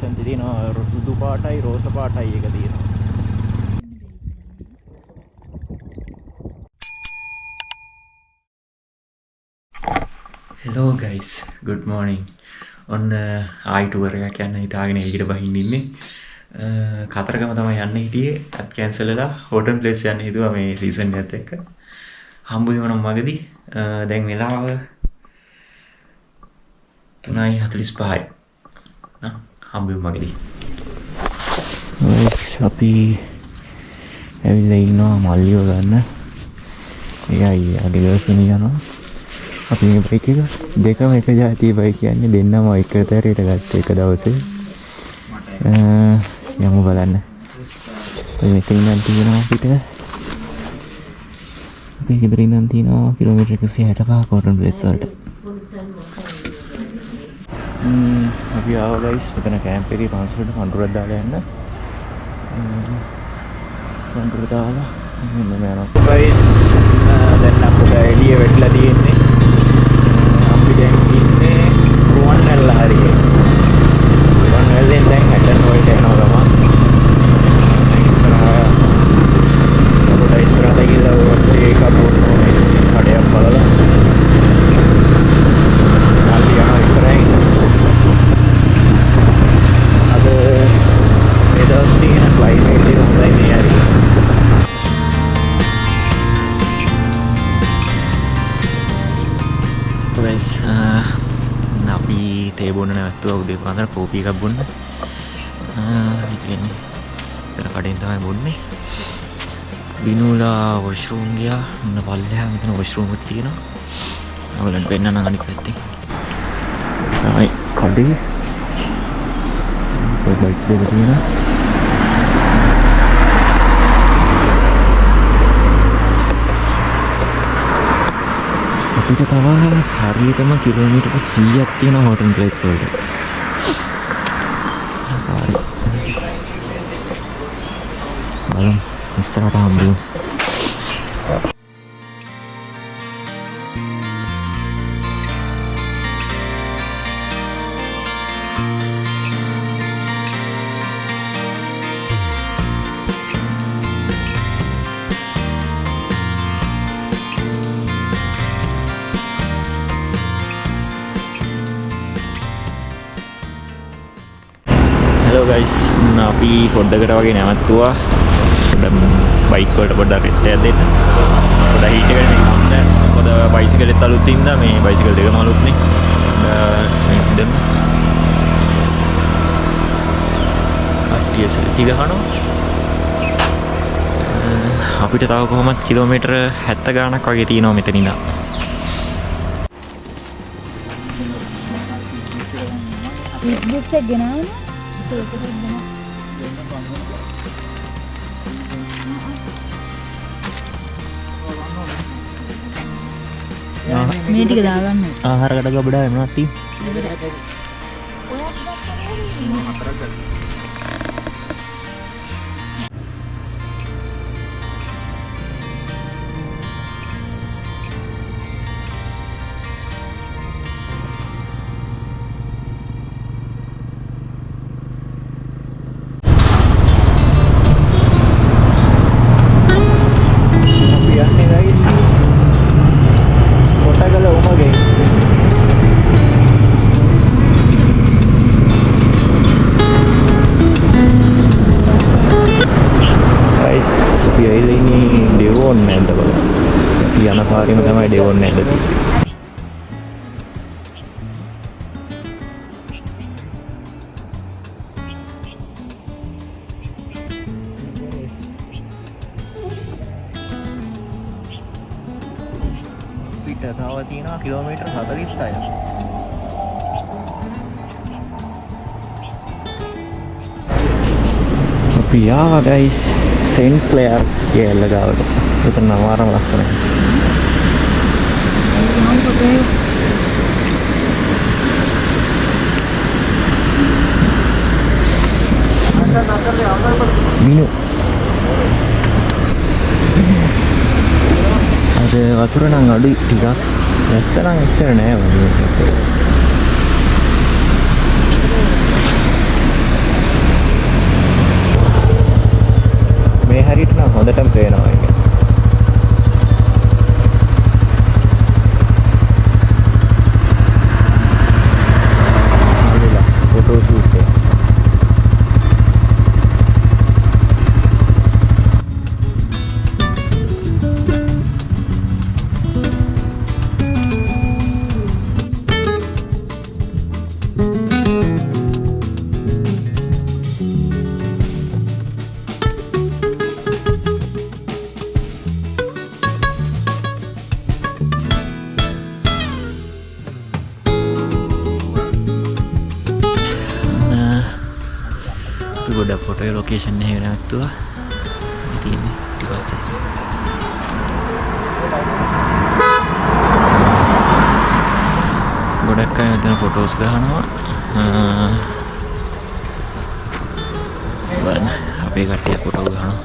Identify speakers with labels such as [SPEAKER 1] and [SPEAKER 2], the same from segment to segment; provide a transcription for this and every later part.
[SPEAKER 1] Option තියෙනවා සුදු පාටයි රෝස පාටයි එක තියෙනවා. Hello guys, good morning. ඔන්න ආයි ටුවර් එකක් යන්න හිතාගෙන එළියට බහින්න ඉන්නේ. කතරගම තමයි යන්න හිටියේ. අත් කැන්සල් වෙලා හෝටල් ප්ලේස් යන්න හිතුවා මේ සීසන් එකත් එක්ක. හම්බ වෙනවා මගදී. දැන් වෙලාව 3:45යි. හම්බ වෙමු මගදී. අපි ඇවිල්ලා ඉන්නවා මල්ලිව ගන්න. ඒකයි අඩියකින් යනවා. අපි මේ බයික් එක දෙකම එක જાතිය බයික් කියන්නේ දෙන්නම එක තරයට ගත්ත එක දවසේ. යමු බලන්න. මෙතන ඉඳන් තියෙනවා අපිට. අපි ගෙදර ඉඳන් තියෙනවා කිලෝමීටර් 165 කෝටන් ප්ලේස් වලට. අපි ආවා ගයිස් මෙතන කැම්ප් එකේ පන්සලට පඳුරක් දාලා යන්න. පඳුර දාලා මෙන්න යනවා. ගයිස් දැන් අපිට එළිය වෙట్లా තියෙන්නේ. අපි දැන් ඉන්නේ රුවන්වැල්ල හරිය. රුවන්වැල්ලෙන් දැන් හැටන් වලට යනවා ගමන්. ඉස්සරහට ගිහලා ඒක පොඩ්ඩක් කඩයක් බලලා. අපි යනවා ඉස්සරහින්. අද මේ දවස් තියෙන ක්ලයිමේට් එක හොඳයි මේ හරිය. guys අපි තේ බොන්න නැවතුවා උදේ පාන්දර කෝපි එකක් බොන්න. ඉතින් ඉතල කඩෙන් තමයි බොන්නේ. බිනුලා වොෂ්රූම් ගියා. මොන පල්ලෙහා මෙතන වොෂ්රූම් එකක් තියෙනවා. ඔයගලන්ට පෙන්නන්න අනිත් පැත්තේ. තමයි කඩේ. ඔය බයික් දෙක තියෙනවා. අපිට තව හරියටම කිලෝමීටර් 100ක් තියෙන හෝටල් ප්ලේස් වලට. හරි. බලමු ඉස්සරහට හම්බෙමු. Hello guys, අපි පොඩ්ඩකට වගේ නැවතුවා. බයික් වලට පොඩ්ඩක් රෙස්ට් එකක් දෙන්න. පොඩ්ඩක් හීට් එකට නිකන් මොකද බයිසිකලෙත් අලුත් ඉඳලා මේ බයිසිකල් දෙකම අලුත් නේ. මේක දෙන්න. අට්ටිය සෙල්ටි ගහනවා. අපිට තව කොහොමද කිලෝමීටර 70 ගාණක් වගේ තියෙනවා මෙතන ඉඳන්.
[SPEAKER 2] බිස් එක ගෙනාවනේ. මේ ටික දාගන්න.
[SPEAKER 1] ආහාරකට ගබඩා එනවා අති. යන පාරේම තමයි ඩෙවොන් නැල්ල තියෙන්නේ. පිට තව තියෙනවා කිලෝමීටර් 46ක්. අපි ආවා guys සෙන්ට් ක්ලෙයාර් ගෙල්ල ගාවට. එතන නවාරම ලස්සනයි. Minu. Ada වතුර නම් අඩුයි ටිකක්. දැස්ස නම් එච්චර නෑ වගේ. හොඳටම පේනවා ඒක. හරිලා ෆොටෝ ෂූට් එක. ගොඩක් ෆොටෝ ලොකේෂන් එක නැවතුවා. ඉතින් ඊට පස්සේ ගොඩක් අය මෙතන ෆොටෝස් ගහනවා. බලන්න අපේ කට්ටිය ෆොටෝ ගහනවා.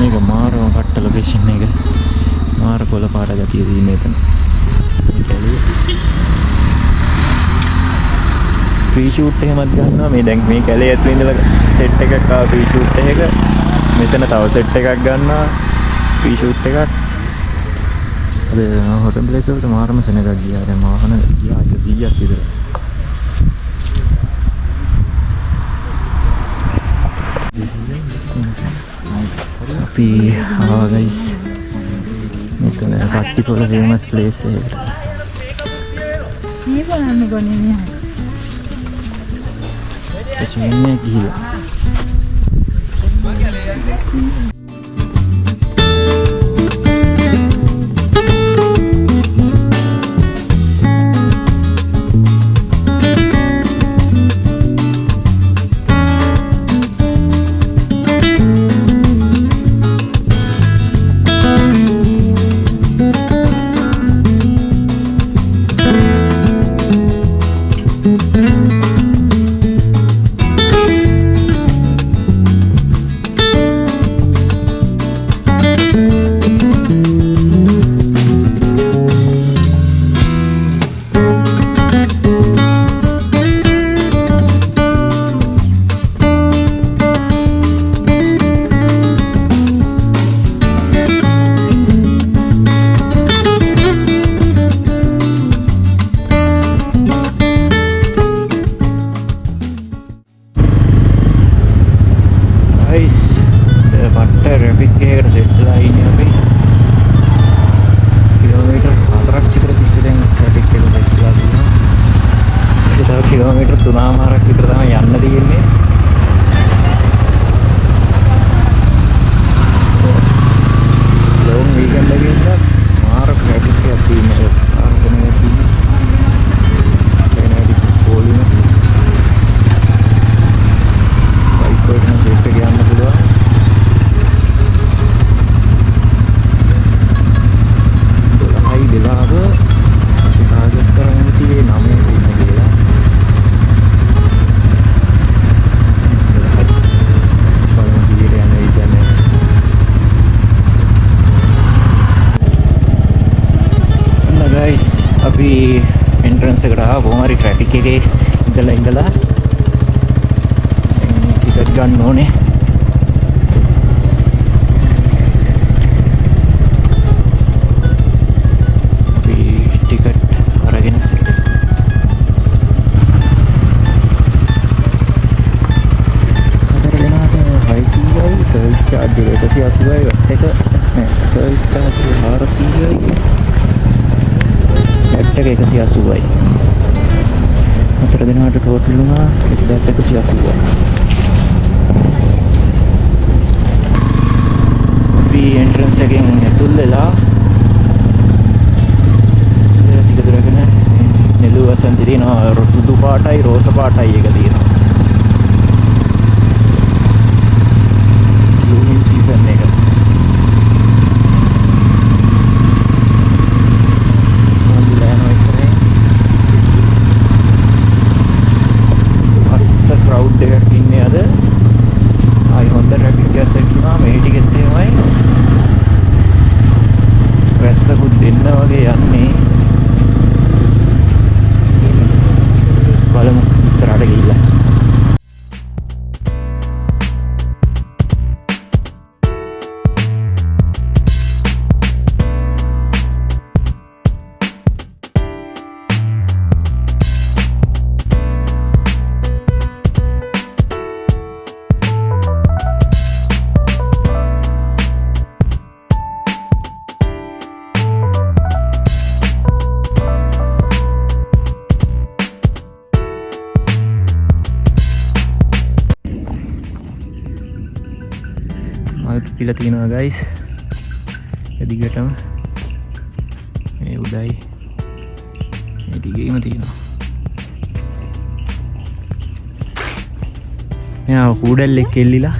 [SPEAKER 1] මේක මාරම කට්ට ලොකේෂන් එක. මාර කොළ පාට ගතිය තියෙන එතන. ෆ්‍රී ෂූට් එකමත් ගන්නවා. මේ දැන් මේ කැලේ ඇතුලේ ඉඳලා සෙට් එකක් ආවා ෆ්‍රී ෂූට් එකක. මෙතන තව සෙට් එකක් ගන්නවා ෆ්‍රී ෂූට් එකක්. අද හොටල් ප්ලේස් වලට මාරම සෙනගක් ගියා. දැන් වාහන ගියා 100ක් විතර. අපි ආවා ගයිස්. මෙතන කට්ටිපොළ ෆේමස් ප්ලේස් එක.
[SPEAKER 2] මේ බලන්න ගොනේ නෑ.
[SPEAKER 1] එචුන්නේ ගිහලා. කිලෝමීටර් 3මාරක් විතර තමයි යන්න තියෙන්නේ. ලොන් වීකෙන්ඩ් එකේ ඉඳලා මාර ට්‍රැෆික් එකක් තියෙනවා. ආසනෙක තියෙන පොලිම බයික් වලින් සෙට් එක යන්න පුළුවන්. දොළහයි වෙලාව අපි ටාගට් කරගෙන තියෙන්නේ 9 වෙනි කියලා. අපි එන්ට්‍රන්ස් එකට ආවා. කොහොම හරි ට්‍රැෆික් එකේ ඉඳලා ටිකට් ගන්න ඕනේ. අපි ටිකට් අරගෙන සිටිනවා. අතර දෙනාට 600යි සර්විස් චාර්ජ් එක 180යි එක නෑ සර්විස් චාර්ජ් 400යි ඇට් එක 180යි. අතර දෙනාට ටෝටල් වුණා 1180යි. අපි එන්ට්‍රන්ස් එකෙන් ඇතුල් වෙලා ටික දුරගෙන නෙළුව වසන් තියෙනවා. සුදු පාටයි රෝස පාටයි එක තියෙනවා. බ්ලූමින් සීසන් එක. crowd එකක් ඉන්නේ අද. ආයි හොඳ ට්‍රැෆික් එකක් සෙට් වුණා. මේ ටිකෙත් එහෙමයි. වගේ යන්නේ. බලමු ඉස්සරහට ගිහිල්ලා. මල් පිපිලා තියෙනවා ගයිස්. එදිගටම මේ උඩයි මේ දිගේම තියෙනවා. මෙයා කූඩල්ලෙක් එල්ලිලා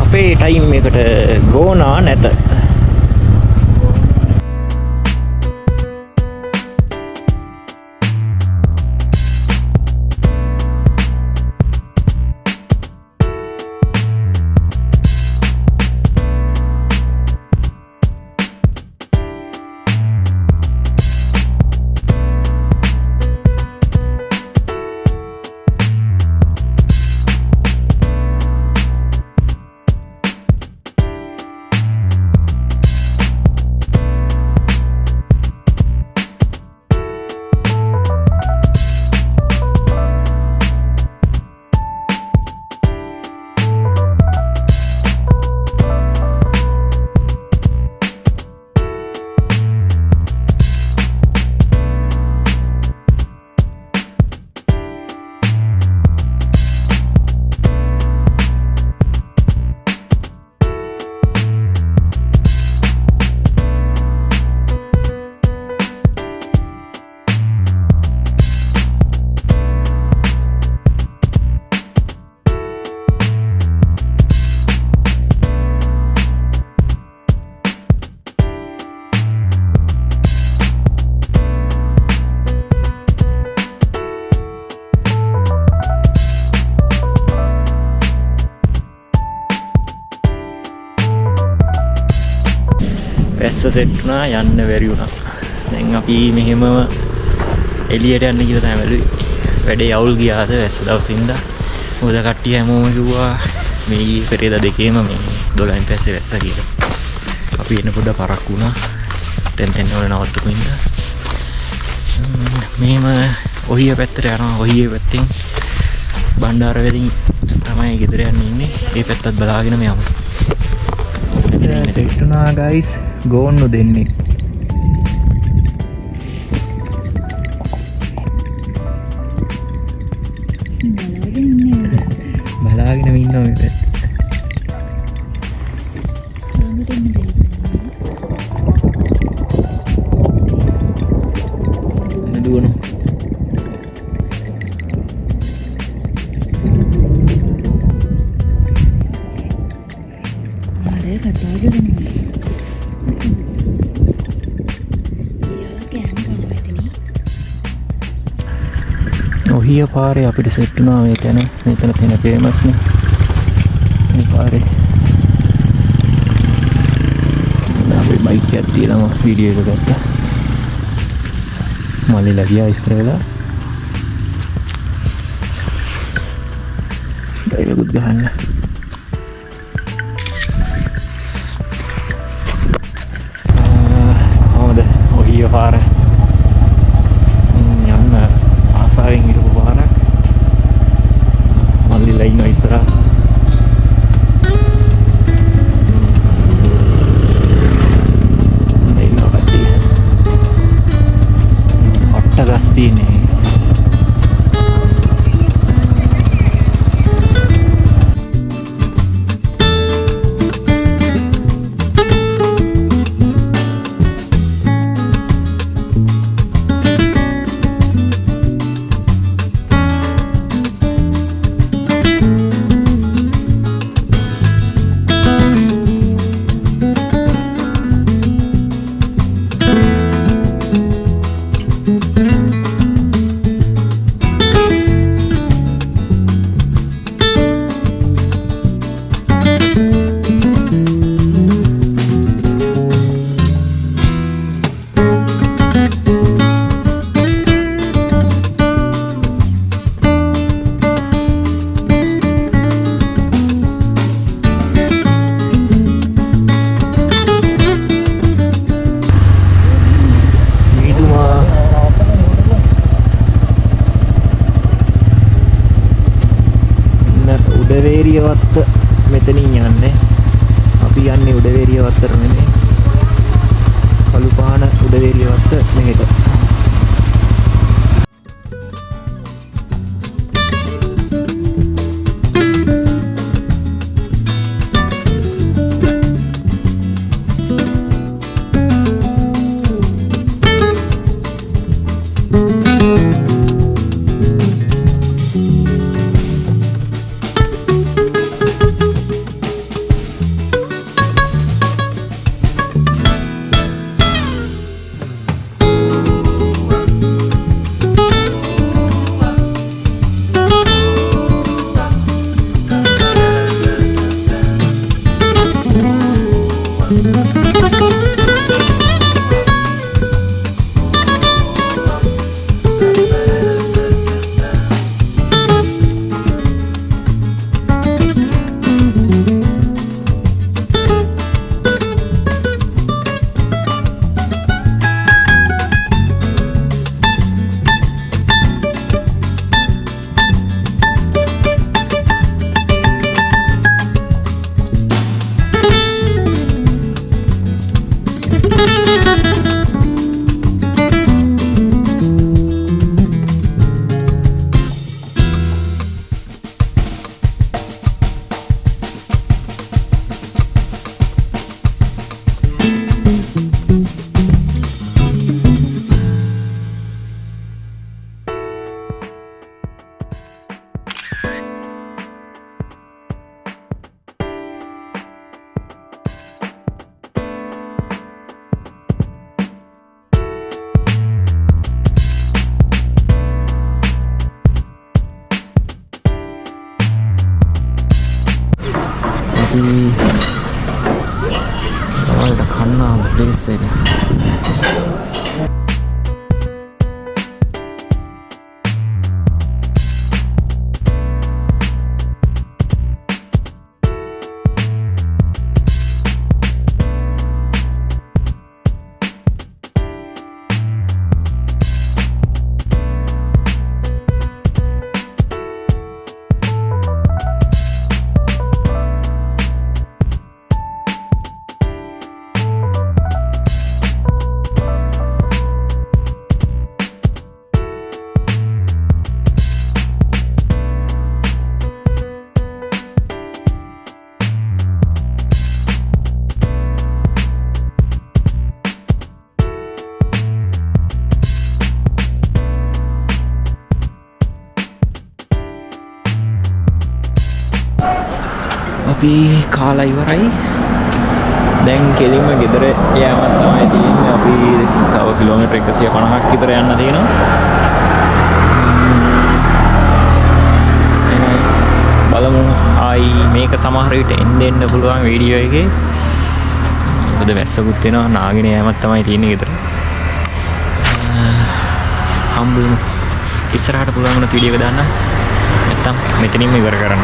[SPEAKER 1] අපේ ටයිම් එකට ගෝනා නැත. වැස්ස සෙට් වුණා යන්න බැරි වුණා. දැන් අපි මෙහෙම එළියට යන්න කියලා තමයි බැලුවේ. වැඩේ අවුල් ගියාද වැස්ස දවසින්ද. මොකද කට්ටිය හැමෝම කිව්වා මේ පෙරේද දෙකේම මේ 12න් පස්සේ වැස්ස කියලා. අපි එන්න පොඩ්ඩක් පරක් වුණා. තෙන් වල නවත්තපු ඉඳලා. මෙහෙම ඔහිය පැත්තට යනවා. ඔහිය පැත්තෙන් බණ්ඩාර වෙලින් තමයි ගෙදර යන්න ඉන්නේ. ඒ පැත්තත් බලාගෙන යමු. සෙට් වුණා ගයිස්. ගෝන්නු දෙන්නේ බලාගෙන ඉන්නවා මේ පැත්ත. දුවන
[SPEAKER 2] ආරේ කතා කරන්නේ
[SPEAKER 1] ඔහිය පාරේ අපිට සෙට් වුණා මේ තැන. මෙතන තියෙන ෆේමස් නේ මේ පාරේ. අපි බයික් එකක් තියලා වීඩියෝ එක ගත්තා. මල්ලිලා ගියා ඉස්සර වෙලා. ඩ්‍රයිවරුත් ගහන්න. කොහොමද ඔහිය පාර යන්න ආසාවෙන් හිටපු පාරක්. මල්ලිලා ඉන්නවා ඉස්සරහා. ගස් තියෙන්නේ. උඩවේරිය වත්ත මෙතනින් යන්නේ. අපි යන්නේ උඩවේරිය වත්තට නෙමෙයි. කළුපාන උඩවේරිය වත්ත මෙහෙට. Ada kanna place එක. අපි කාලා ඉවරයි. දැන් කෙලින්ම ගෙදර යෑමක් තමයි තියෙන්නේ. අපි තව කිලෝමීටර් 150ක් විතර යන්න තියෙනවා. බලමු ආයි මේක සමහර විට එන්න පුළුවන් වීඩියෝ එකේ. මොකද වැස්සකුත් වෙනවා. නාගෙන යෑමක් තමයි තියෙන්නේ ගෙදර. හම්බුනේ ඉස්සරහට පුළුවන් වුණත් වීඩියෝ එක දාන්න. නැත්තම් මෙතනින්ම ඉවර කරන්න.